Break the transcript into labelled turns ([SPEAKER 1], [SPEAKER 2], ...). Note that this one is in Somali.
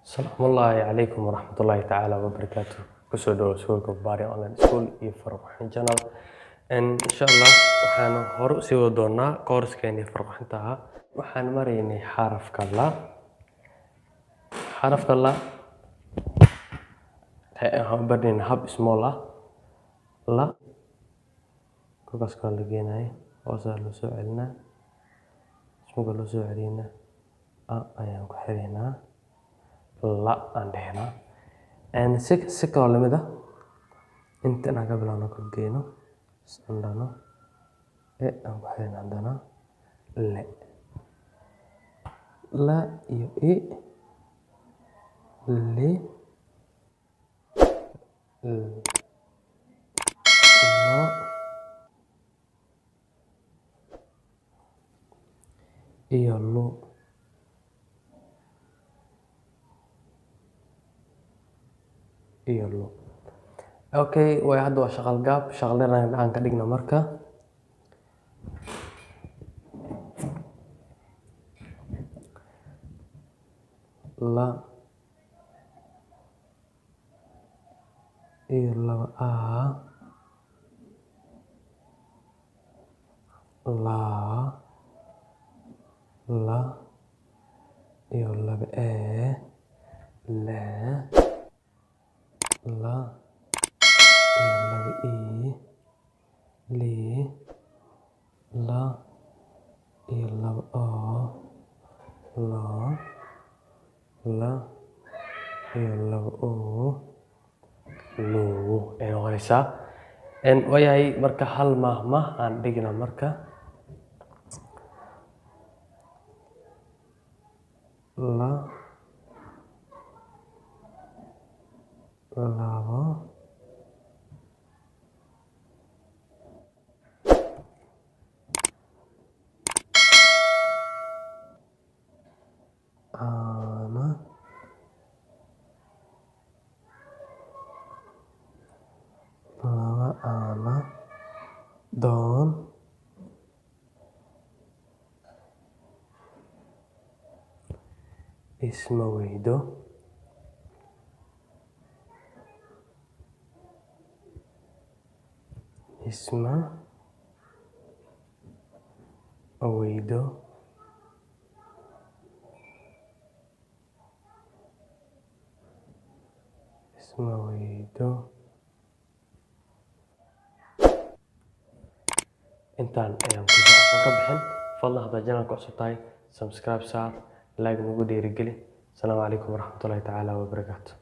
[SPEAKER 1] Asalaamullaahi calaykum waraxmatullaahi tacaala wabarakaatuh. Kusoo dhawaad iskuulka Bari Online School iyo Farqaxin Channel. Insha Allah waxaan hore u sii wadi doonaa koorskeennii farqaxinta ahaa. Waxaan maraynay xarafka la. Xarafka la waxaan u barnaynaa hab small ah. La kolkaas kala la geenayo hoosaa loo soo celinaa. Ismuga loo soo celinaa ayaan ku xiraynaa. La aan dhehnaa si kaloo lamid ah inta aan ka bilaabno ka geeno sandano aan ku xirnaa haddana le la iyo le lo iyo lu iyo lu. Okay, way hadda waa shaqal gaab shaqal dheer aan ka dhigno marka la iyo laba la la iyo laba le la iyo laba li la iyo laba lo la iyo laba lu ay noqonaysaa. Wayahay marka hal mahmah aan dhigna marka la laba ana laba ana doon isma weydo isma weydo isma weydo intaan ayaan ku ka bixin. Fadlan haddaad channelka cusub tahay subscribe saar like nagu dhiirigeli. Asalaamu calaykum waraxmatullaahi tacaala wabarakaatuh.